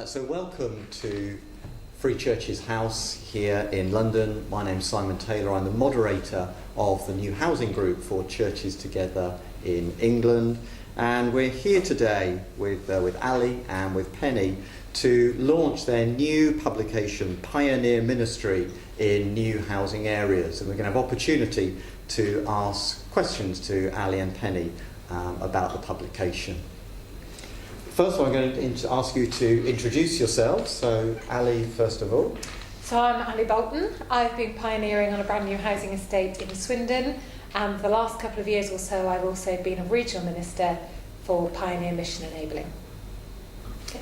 So welcome to Free Church's house here in London. My name's Simon Taylor. I'm the moderator of the new housing group for Churches Together in England. And we're here today with Ali and with Penny to launch their new publication, Pioneer Ministry in New Housing Areas. And we're going to have opportunity to ask questions to Ali and Penny about the publication. First of all, I'm going to ask you to introduce yourselves. So, Ali, first of all. So I'm Ali Boulton. I've been pioneering on a brand new housing estate in Swindon, and for the last couple of years or so I've also been a regional minister for Pioneer Mission Enabling. Okay.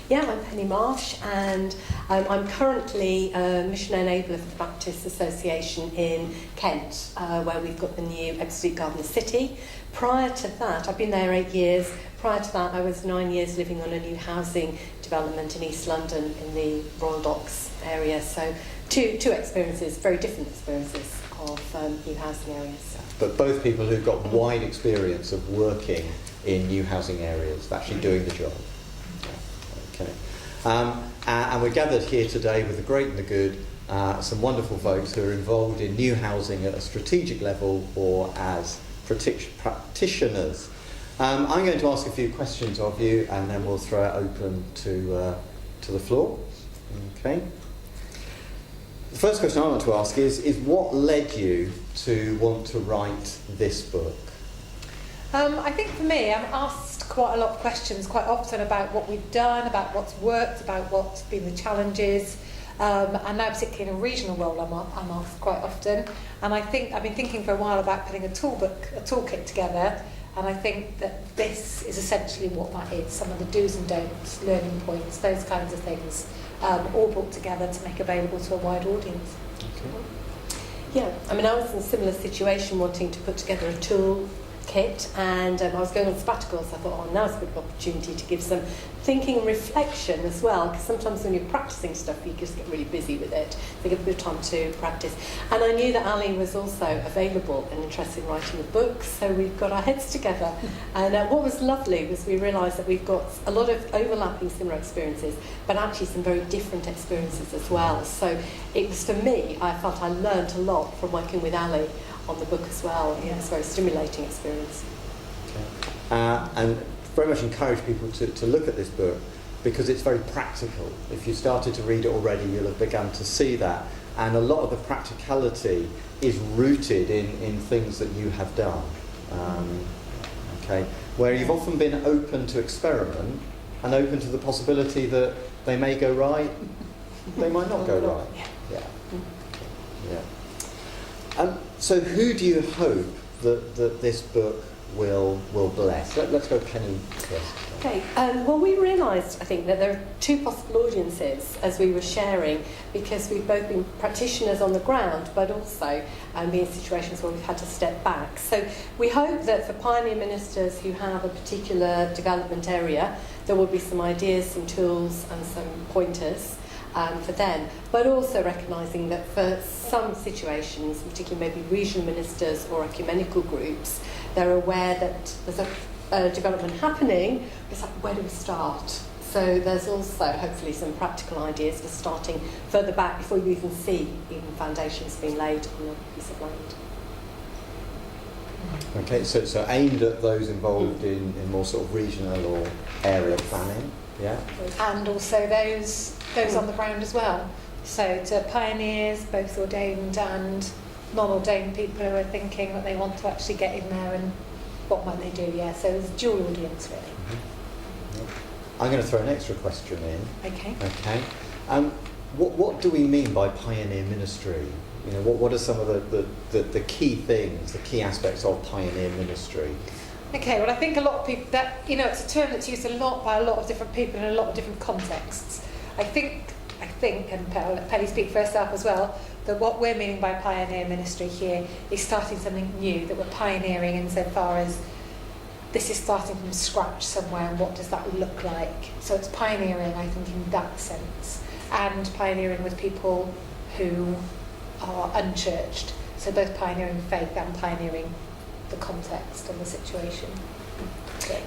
Yeah, I'm Penny Marsh, and I'm currently a mission enabler for the Baptist Association in Kent, where we've got the new Absolute Garden City. Prior to that, I've been there 8 years. Prior to that, I was 9 years living on a new housing development in East London in the Royal Docks area. So two experiences, very different experiences of new housing areas. But both people who've got wide experience of working in new housing areas, actually doing the job. Okay. And we're gathered here today with the great and the good, some wonderful folks who are involved in new housing at a strategic level or as practitioners. I'm going to ask a few questions of you, and then we'll throw it open to the floor. Okay. The first question I want to ask is what led you to want to write this book? I think for me, I'm asked quite a lot of questions quite often about what we've done, about what's worked, about what's been the challenges, and now particularly in a regional role I'm asked quite often. And I think I've been thinking for a while about putting a toolkit together, and I think that this is essentially what that is, some of the do's and don'ts, learning points, those kinds of things, all brought together to make available to a wide audience. Okay. Yeah, I mean, I was in a similar situation wanting to put together a tool kit, and I was going on sabbaticals. I thought, oh, now's a good opportunity to give some thinking and reflection as well, because sometimes when you're practicing stuff you just get really busy with it, so give a bit of time to practice. And I knew that Ali was also available and interested in writing a book, so we've got our heads together. And what was lovely was we realised that we've got a lot of overlapping similar experiences, but actually some very different experiences as well. So it was, for me, I felt I learnt a lot from working with Ali on the book as well. It was a very stimulating experience. Okay. And very much encourage people to look at this book because it's very practical. If you started to read it already, you'll have begun to see that. And a lot of the practicality is rooted in things that you have done. Okay, where you've often been open to experiment and open to the possibility that they may go right, they might not go right. Yeah. So who do you hope that this book will bless? Let's go Penny first. Okay, well, we realised, I think, that there are two possible audiences as we were sharing, because we've both been practitioners on the ground, but also been in situations where we've had to step back. So we hope that for pioneer ministers who have a particular development area, there will be some ideas, some tools and some pointers for them, but also recognising that for some situations, particularly maybe regional ministers or ecumenical groups, they're aware that there's a development happening. It's like, where do we start? So there's also hopefully some practical ideas for starting further back before you even see foundations being laid on a piece of land. Okay, so aimed at those involved in more sort of regional or area planning, yeah? And also those on the ground as well. So to pioneers, both ordained and non-ordained people who are thinking that they want to actually get in there and what might they do, yeah. So it's a dual audience, really. Mm-hmm. Yeah. I'm going to throw an extra question in. Okay. Okay. What do we mean by pioneer ministry? You know, what are some of the key things, the key aspects of pioneer ministry? Okay, well, I think a lot of people, that, you know, it's a term that's used a lot by a lot of different people in a lot of different contexts. I think, and I'll let Penny speak for herself as well, that what we're meaning by pioneer ministry here is starting something new, that we're pioneering insofar as this is starting from scratch somewhere, and what does that look like? So it's pioneering, I think, in that sense, and pioneering with people who are unchurched, so both pioneering faith and pioneering the context and the situation.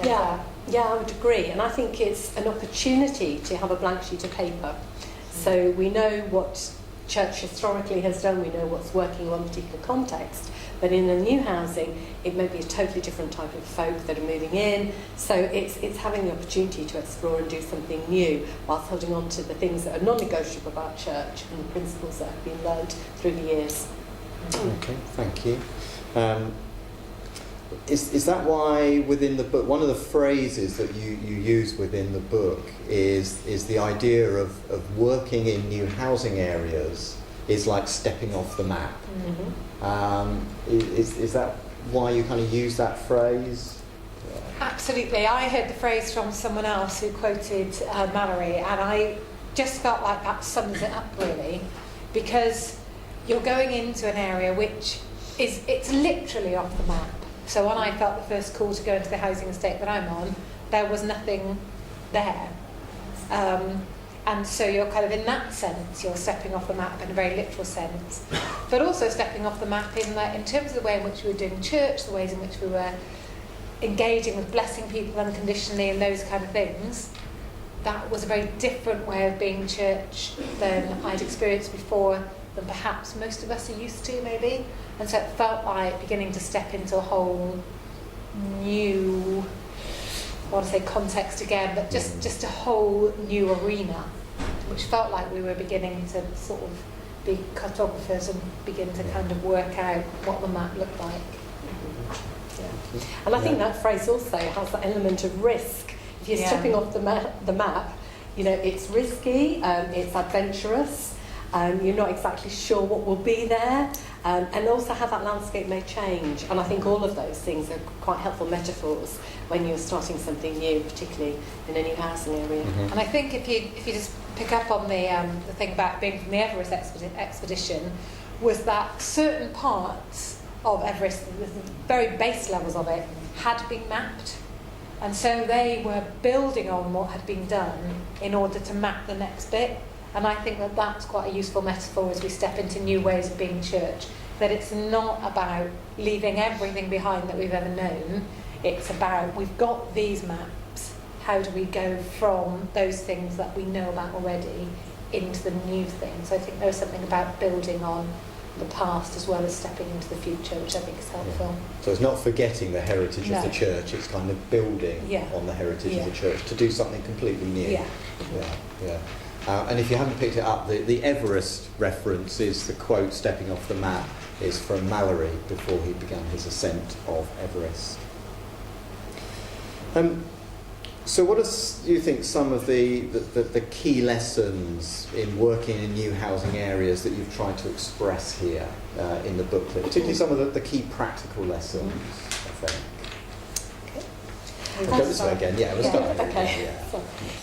Yeah, I would agree. And I think it's an opportunity to have a blank sheet of paper. So we know what church historically has done, we know what's working in one particular context, but in a new housing, it may be a totally different type of folk that are moving in. So it's having the opportunity to explore and do something new whilst holding on to the things that are non-negotiable about church and the principles that have been learned through the years. Okay, thank you. Is that why within the book, one of the phrases that you use within the book is the idea of working in new housing areas is like stepping off the map? Is that why you kind of use that phrase? Absolutely. I heard the phrase from someone else who quoted Mallory, and I just felt like that sums it up really, because you're going into an area which it's literally off the map. So when I felt the first call to go into the housing estate that I'm on, there was nothing there. And so you're kind of, in that sense, you're stepping off the map in a very literal sense, but also stepping off the map in terms of the way in which we were doing church, the ways in which we were engaging with blessing people unconditionally and those kind of things. That was a very different way of being church than I'd experienced before, than perhaps most of us are used to, maybe. And so it felt like beginning to step into a whole new, I want to say context again, but just a whole new arena, which felt like we were beginning to sort of be cartographers and begin to kind of work out what the map looked like. Yeah. And I think that phrase also has that element of risk. If you're stepping off the map, you know, it's risky, it's adventurous, you're not exactly sure what will be there, and also how that landscape may change. And I think all of those things are quite helpful metaphors when you're starting something new, particularly in a new housing area. And I think if you just pick up on the thing about being from the Everest expedition, was that certain parts of Everest, the very base levels of it, had been mapped. And so they were building on what had been done in order to map the next bit. And I think that that's quite a useful metaphor as we step into new ways of being church, that it's not about leaving everything behind that we've ever known. It's about, we've got these maps, how do we go from those things that we know about already into the new things? So I think there's something about building on the past as well as stepping into the future, which I think is helpful. So it's not forgetting the heritage of the church, it's kind of building on the heritage of the church to do something completely new. And if you haven't picked it up, the Everest reference is the quote, stepping off the map, is from Mallory before he began his ascent of Everest. So what do you think some of the key lessons in working in new housing areas that you've tried to express here in the booklet, particularly some of the key practical lessons, I think? We'll go this way again. Yeah, we'll start. Okay.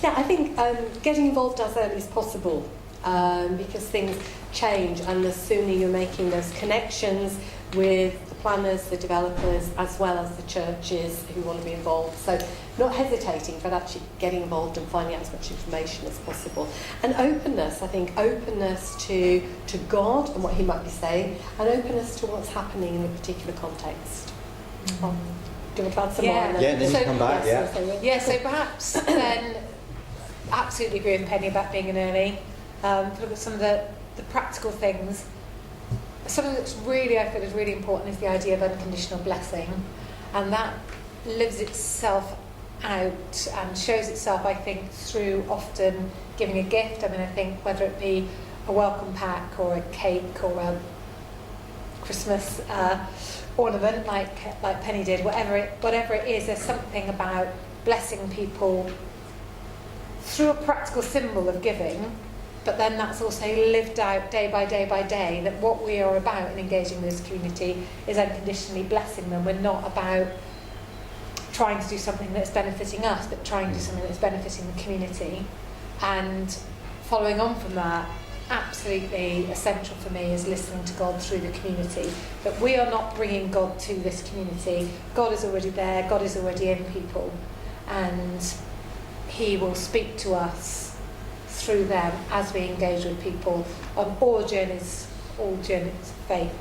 Yeah, I think getting involved as early as possible, because things change, and the sooner you're making those connections with the planners, the developers, as well as the churches who want to be involved. So not hesitating, but actually getting involved and finding out as much information as possible. And openness, I think, openness to God and what he might be saying, and openness to what's happening in a particular context. Do you want to add some more? Yeah, and then you come back, so perhaps then, absolutely agree with Penny about being in early. Look at some of the practical things. Something that's really, I feel, is really important is the idea of unconditional blessing. And that lives itself out and shows itself, I think, through often giving a gift. I mean, I think whether it be a welcome pack or a cake or a Christmas ornament like Penny did, whatever it is, there's something about blessing people through a practical symbol of giving, but then that's also lived out day by day by day, that what we are about in engaging with this community is unconditionally blessing them. We're not about trying to do something that's benefiting us, but trying to do something that's benefiting the community. And following on from that, absolutely essential for me is listening to God through the community, that we are not bringing God to this community. God is already there, God is already in people, and he will speak to us through them as we engage with people on all journeys of faith.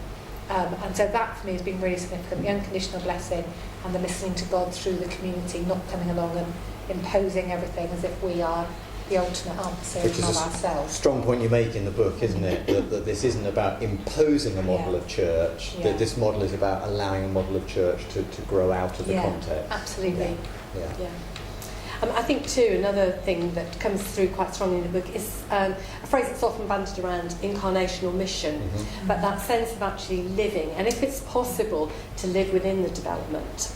And so that for me has been really significant, the unconditional blessing and the listening to God through the community, not coming along and imposing everything as if we are the ultimate answer, Which is not a ourselves. strong point you make in the book, isn't it? That this isn't about imposing a model of church, that this model is about allowing a model of church to grow out of the context. Absolutely. Yeah. I think too, another thing that comes through quite strongly in the book is a phrase that's often bandied around, incarnational mission, but that sense of actually living. And if it's possible to live within the development,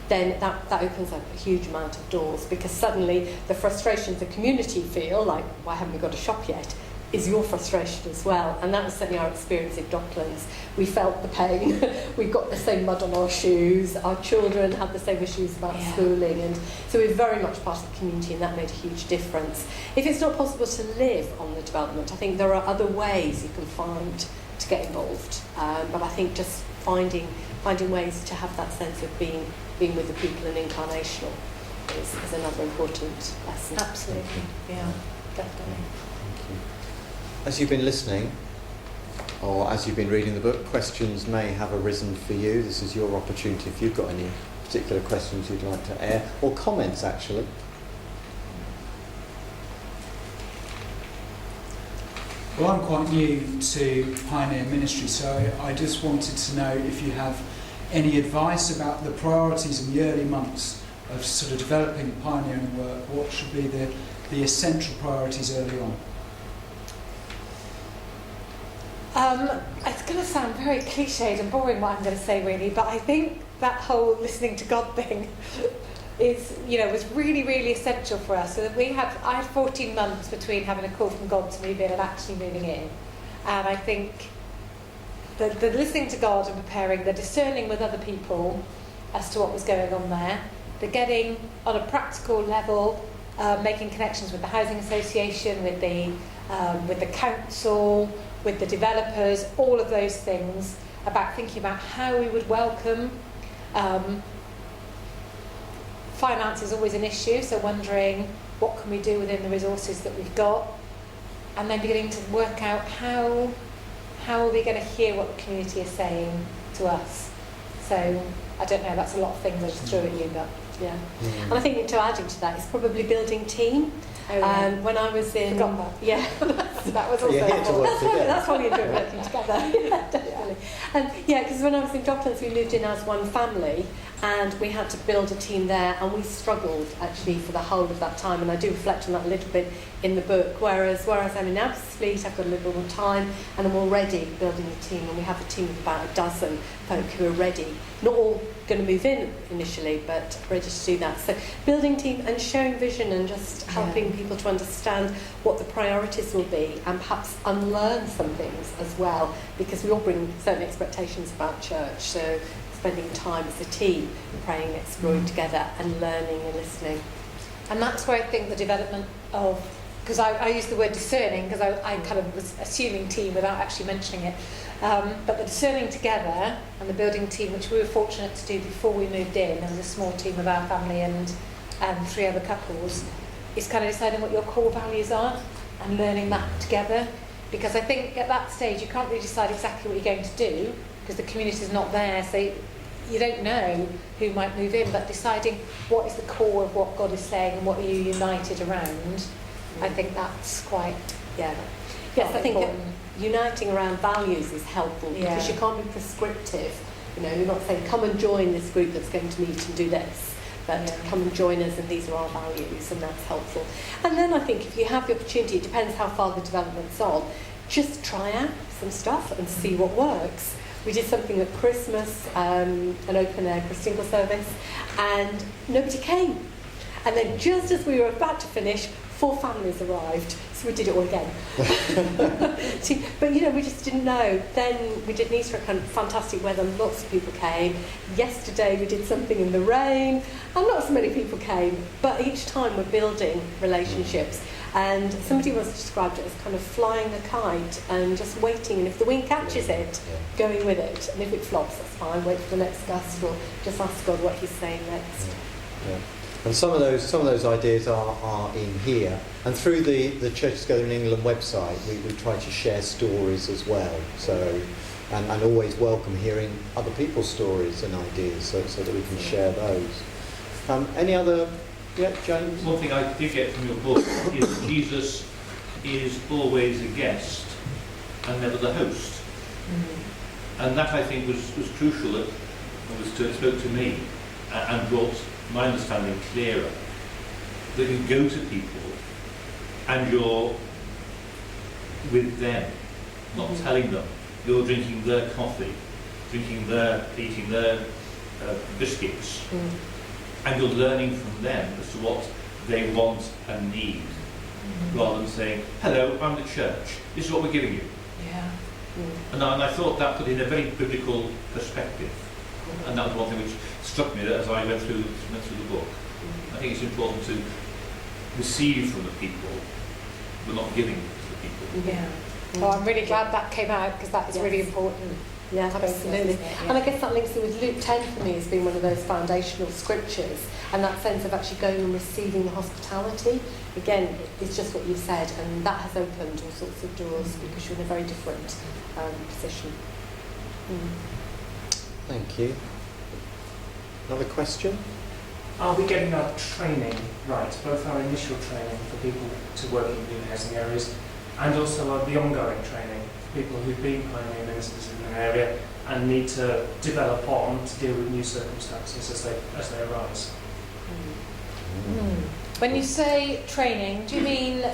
then that opens up a huge amount of doors, because suddenly the frustrations the community feel, like, why haven't we got a shop yet, is your frustration as well. And that was certainly our experience in Docklands. We felt the pain. We got the same mud on our shoes. Our children had the same issues about schooling. And so we're very much part of the community, and that made a huge difference. If it's not possible to live on the development, I think there are other ways you can find to get involved. But I think just finding ways to have that sense of being with the people and incarnational is another important lesson. Absolutely. Yeah, definitely. As you've been listening, or as you've been reading the book, questions may have arisen for you. This is your opportunity if you've got any particular questions you'd like to air, or comments actually. Well, I'm quite new to Pioneer Ministry, so I just wanted to know if you have any advice about the priorities in the early months of sort of developing pioneering work. What should be the essential priorities early on? It's going to sound very cliched and boring what I'm going to say really, but I think that whole listening to God thing was really, really essential for us. So that I had 14 months between having a call from God to move in and actually moving in. And I think the listening to God and preparing, the discerning with other people as to what was going on there, the getting on a practical level, making connections with the housing association, with the council, with the developers, all of those things, about thinking about how we would welcome. Finance is always an issue, so wondering what can we do within the resources that we've got, and then beginning to work out how are we going to hear what the community is saying to us. So I don't know, that's a lot of things I just threw at you, but yeah. And I think to adding to that is probably building team. When I was in... Forgot that. Yeah. That was also... That's why we enjoy working together. Yeah, definitely. And because when I was in Docklands, we moved in as one family, and we had to build a team there, and we struggled actually for the whole of that time, and I do reflect on that a little bit in the book, whereas I'm in Abbotsfleet, I've got a little bit more time, and I'm already building a team, and we have a team of about a dozen folk who are ready, not all going to move in initially, but ready to do that. So building team and showing vision and just helping people to understand what the priorities will be, and perhaps unlearn some things as well, because we all bring certain expectations about church. So spending time as a team, praying, exploring together, and learning and listening. And that's where I think the development of, because I use the word discerning because I kind of was assuming team without actually mentioning it, but the discerning together and the building team, which we were fortunate to do before we moved in, there was a small team of our family and 3 other couples, is kind of deciding what your core values are and learning that together. Because I think at that stage you can't really decide exactly what you're going to do because the community is not there, so you don't know who might move in, but deciding what is the core of what God is saying and what are you united around, I think that's quite Yes, I think uniting around values is helpful because you can't be prescriptive. You're not saying come and join this group that's going to meet and do this, but come and join us and these are our values, and that's helpful. And then I think if you have the opportunity, it depends how far the development's on, just try out some stuff and see what works. We did something at Christmas, an open air Christingle service, and nobody came. And then just as we were about to finish, 4 families arrived, so we did it all again. But we just didn't know. Then we did an Easter at fantastic weather, lots of people came. Yesterday we did something in the rain, and not so many people came. But each time we're building relationships. And somebody once described it as kind of flying a kite and just waiting, and if the wind catches it, going with it. And if it flops, that's fine, wait for the next gust, or just ask God what he's saying next. Yeah. And some of those ideas are in here. And through the Churches Together in England website, we try to share stories as well. So and always welcome hearing other people's stories and ideas so that we can share those. Any other? Yeah, James? One thing I did get from your book is Jesus is always a guest and never the host. And that I think was crucial, that spoke to me and brought my understanding clearer. That you go to people and you're with them, not telling them. You're drinking their coffee, eating their biscuits, and you're learning from them as to what they want and need, rather than saying, hello, I'm the church, this is what we're giving you. Yeah. And I thought that put in a very biblical perspective. And that was one thing which struck me as I went through the book. I think it's important to receive from the people, but not giving to the people. Yeah. Well, I'm really glad that came out, because that is really important. Yeah, absolutely. Yeah. And I guess that links in with Luke 10 for me as being one of those foundational scriptures, and that sense of actually going and receiving the hospitality. Again, it's just what you said, and that has opened all sorts of doors because you're in a very different position. Thank you. Another question? Are we getting our training right, both our initial training for people to work in new housing areas and also the ongoing training for people who've been pioneer ministers in an area and need to develop on to deal with new circumstances as they arise? When you say training, do you mean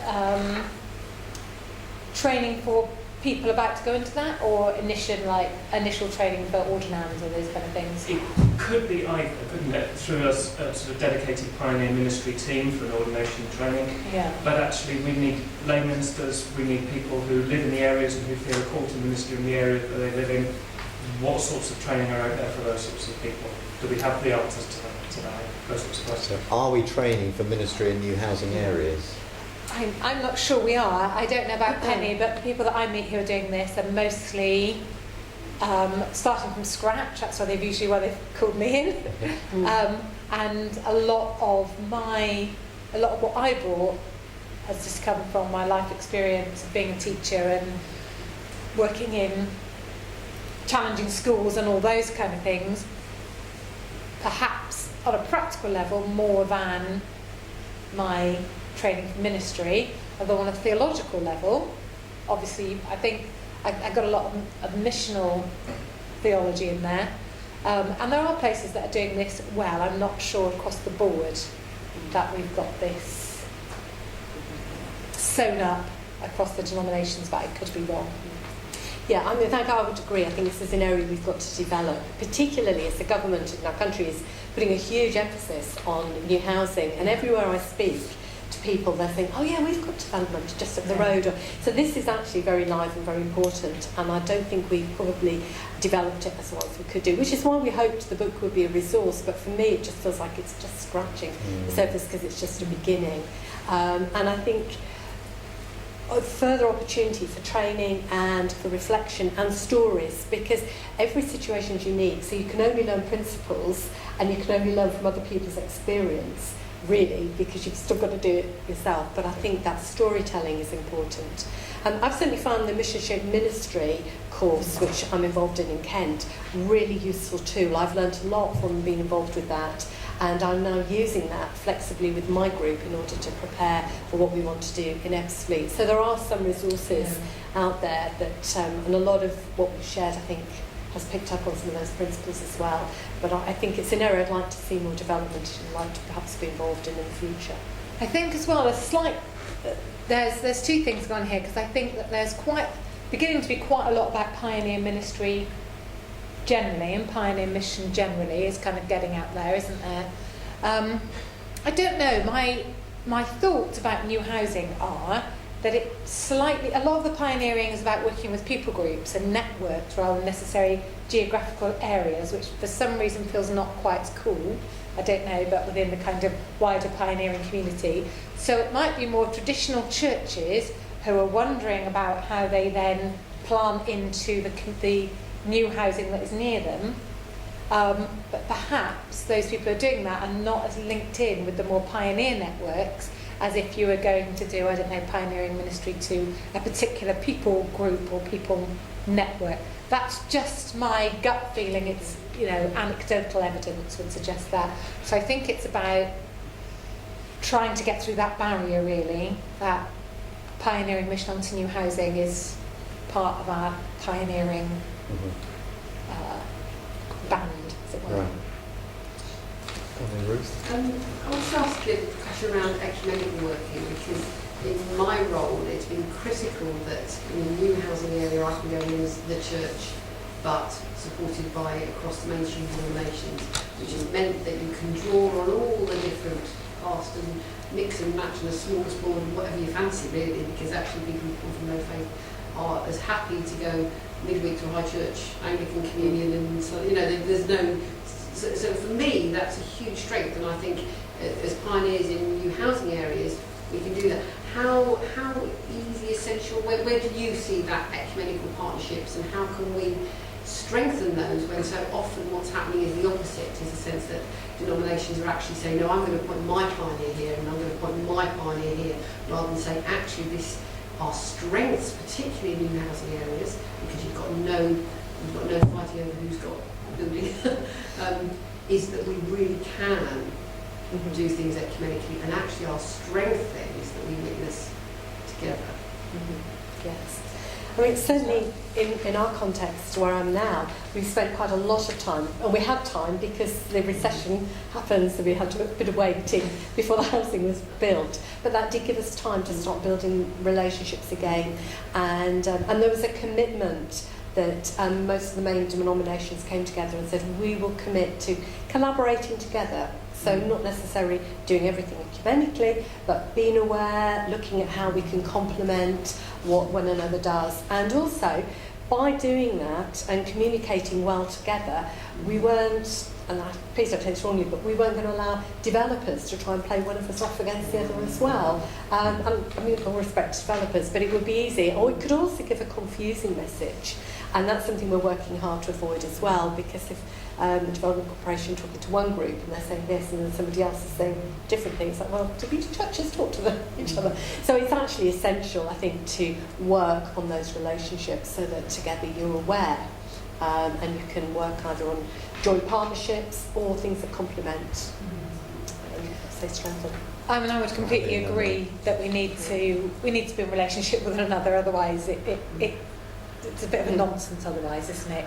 training for people about to go into that, or initial training for ordinands or those kind of things? It could be either, couldn't it? Through a sort of dedicated pioneer ministry team for an ordination training. Yeah. But actually we need lay ministers, we need people who live in the areas and who feel a call to ministry in the area that they live in. What sorts of training are out there for those sorts of people? Do we have the answers to that? Those sorts of questions. So are we training for ministry in new housing areas? I'm not sure we are. I don't know about Penny, but the people that I meet who are doing this are mostly starting from scratch. That's why they've called me in. And a lot of what I brought has just come from my life experience of being a teacher and working in challenging schools and all those kind of things. Perhaps on a practical level more than my training for ministry, although on a theological level, obviously I think I got a lot of missional theology in there, and there are places that are doing this well. I'm not sure across the board that we've got this sewn up across the denominations, but I could be wrong. Yeah, I mean, I would agree. I think this is an area we've got to develop, particularly as the government in our country is putting a huge emphasis on new housing, and everywhere I speak to people, they're saying, oh yeah, we've got development just up the road. So this is actually very live and very important, and I don't think we've probably developed it as well as we could do, which is why we hoped the book would be a resource, but for me it just feels like it's just scratching the surface because it's just a beginning. And I think further opportunity for training and for reflection and stories, because every situation is unique, so you can only learn principles and you can only learn from other people's experience, really, because you've still got to do it yourself. But I think that storytelling is important. I've certainly found the Mission Shaped Ministry course, which I'm involved in Kent, really useful tool. I've learnt a lot from being involved with that, and I'm now using that flexibly with my group in order to prepare for what we want to do in Ebbsfleet. So there are some resources out there that, and a lot of what we've shared, I think, has picked up on some of those principles as well. But I think it's an area I'd like to see more development and like to perhaps be involved in the future. I think as well, there's two things going on here, because I think that there's beginning to be quite a lot about pioneer ministry generally, and pioneer mission generally is kind of getting out there, isn't there? I don't know, my thoughts about new housing are that a lot of the pioneering is about working with people groups and networks rather than necessarily geographical areas, which for some reason feels not quite as cool. I don't know, but within the kind of wider pioneering community. So it might be more traditional churches who are wondering about how they then plant into the new housing that is near them. But perhaps those people who are doing that are not as linked in with the more pioneer networks, as if you were going to do, I don't know, pioneering ministry to a particular people group or people network. That's just my gut feeling. It's, you know, anecdotal evidence would suggest that. So I think it's about trying to get through that barrier, really, that pioneering mission onto new housing is part of our pioneering band, as it were. Right. Ruth? I want to ask you a question around ecumenical working, because in my role it's been critical that in a new housing area I can go in as the church, but supported by across the mainstream denominations, which has meant that you can draw on all the different past and mix and match in a smorgasbord, whatever you fancy really, because actually people who come from no faith are as happy to go midweek to a high church Anglican communion, and so, you know, there's no. So for me, that's a huge strength, and I think as pioneers in new housing areas, we can do that. How easy, essential, where do you see that ecumenical partnerships, and how can we strengthen those when so often what's happening is the opposite, is the sense that denominations are actually saying, no, I'm going to appoint my pioneer here and I'm going to appoint my pioneer here, rather than saying, actually, this our strengths, particularly in new housing areas, because you've got no fighting over who's got building, is that we really can do things ecumenically, and actually our strength then is that we witness together. Yes. I mean, certainly in our context where I'm now, we've spent quite a lot of time, and we had time because the recession happened, so we had to do a bit of waiting before the housing was built. But that did give us time to start building relationships again, and there was a commitment that most of the main denominations came together and said, we will commit to collaborating together. So not necessarily doing everything ecumenically, but being aware, looking at how we can complement what one another does. And also, by doing that and communicating well together, we weren't, and please don't take this wrongly, but we weren't going to allow developers to try and play one of us off against the other as well. I mean, with all respect to developers, but it would be easy, or it could also give a confusing message. And that's something we're working hard to avoid as well, because if a development corporation talking to one group and they're saying this and then somebody else is saying different things, like, well, do we churches talk to each other? So it's actually essential, I think, to work on those relationships so that together you're aware and you can work either on joint partnerships or things that complement, say strengthen. I mean, I would completely agree that we need to be in relationship with one another, otherwise it's a bit of a nonsense otherwise, isn't it?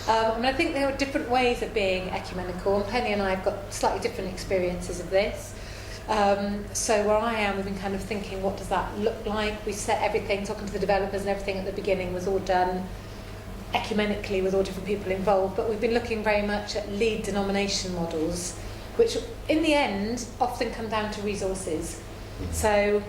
I mean, I think there are different ways of being ecumenical, and Penny and I have got slightly different experiences of this. So where I am, we've been kind of thinking, what does that look like? We set everything, talking to the developers and everything at the beginning was all done ecumenically with all different people involved, but we've been looking very much at lead denomination models, which in the end often come down to resources. So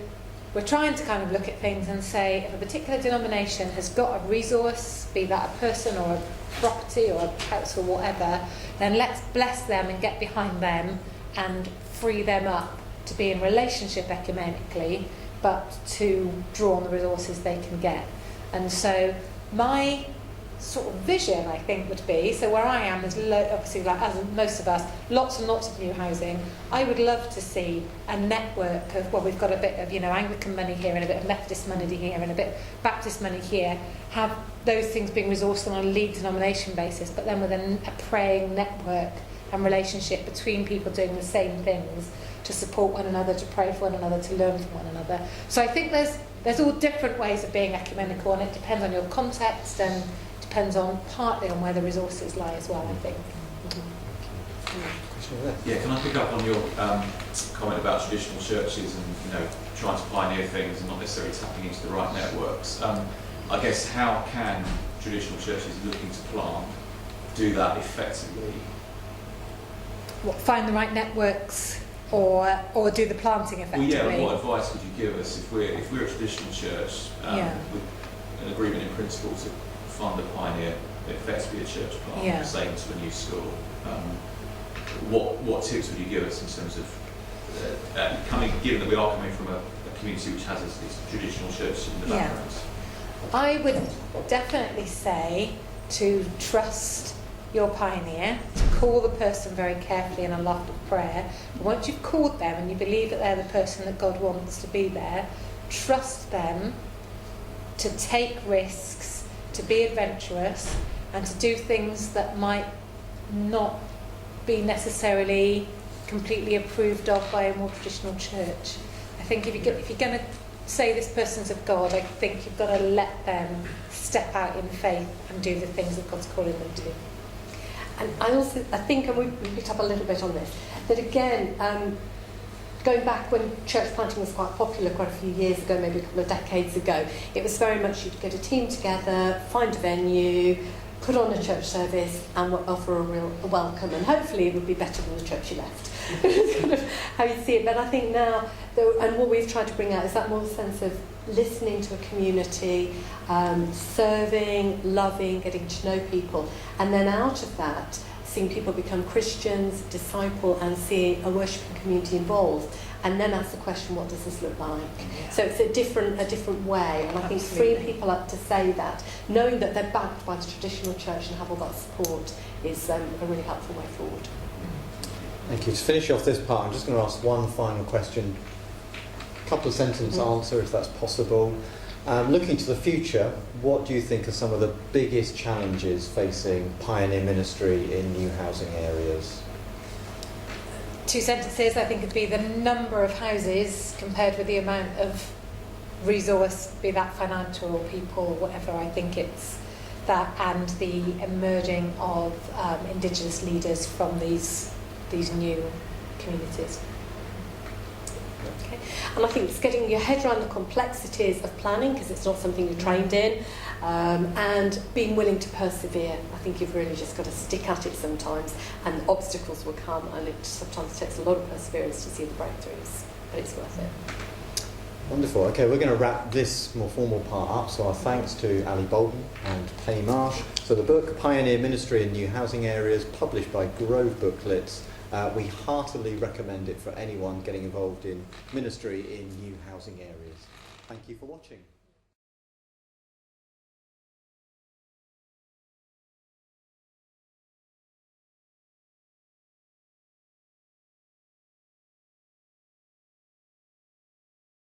we're trying to kind of look at things and say, if a particular denomination has got a resource, be that a person or a property or a house or whatever, then let's bless them and get behind them and free them up to be in relationship ecumenically, but to draw on the resources they can get. And so my sort of vision, I think, would be, so where I am is obviously, like as most of us, lots and lots of new housing. I would love to see a network of, well, we've got a bit of, you know, Anglican money here and a bit of Methodist money here and a bit of Baptist money here, have those things being resourced on a lead denomination basis, but then with a praying network and relationship between people doing the same things to support one another, to pray for one another, to learn from one another. So I think there's all different ways of being ecumenical, and it depends on your context and depends on partly on where the resources lie as well, I think. Yeah, can I pick up on your comment about traditional churches and, you know, trying to pioneer things and not necessarily tapping into the right networks? I guess how can traditional churches looking to plant do that effectively? What, find the right networks or do the planting effectively? Well, yeah, and what advice would you give us if we're a traditional church with an agreement in principle to fund a pioneer, effectively a church plant, same to a new school? What tips would you give us in terms of given that we are coming from a community which has its traditional churches in the background? I would definitely say to trust your pioneer, to call the person very carefully in a love of prayer. But once you've called them and you believe that they're the person that God wants to be there, trust them to take risks, to be adventurous, and to do things that might not be necessarily completely approved of by a more traditional church. I think if you're going to say this person's of God, I think you've got to let them step out in faith and do the things that God's calling them to. And I think, and we picked up a little bit on this, that again, going back when church planting was quite popular quite a few years ago, maybe a couple of decades ago, it was very much you'd get a team together, find a venue, put on a church service and offer a real welcome, and hopefully it would be better than the church you left. It's kind of how you see it. But I think now, and what we've tried to bring out is that more sense of listening to a community, serving, loving, getting to know people, and then out of that, seeing people become Christians, disciple, and seeing a worshipping community involved. And then ask the question, what does this look like? Yeah. So it's a different way. And I think freeing people up to say that, knowing that they're backed by the traditional church and have all that support, is a really helpful way forward. Thank you. To finish off this part, I'm just going to ask one final question. A couple of sentence answer, if that's possible. Looking to the future, what do you think are some of the biggest challenges facing pioneer ministry in new housing areas? 2 sentences, I think, would be the number of houses compared with the amount of resource, be that financial or people or whatever. I think it's that, and the emerging of Indigenous leaders from these new communities. Okay. And I think it's getting your head around the complexities of planning, because it's not something you're trained in, and being willing to persevere. I think you've really just got to stick at it sometimes, and obstacles will come, and it sometimes takes a lot of perseverance to see the breakthroughs, but it's worth it. Wonderful. Okay, we're going to wrap this more formal part up. So our thanks to Ali Boulton and Penny Marsh. So the book, Pioneer Ministry in New Housing Areas, published by Grove Booklets. We heartily recommend it for anyone getting involved in ministry in new housing areas. Thank you for watching.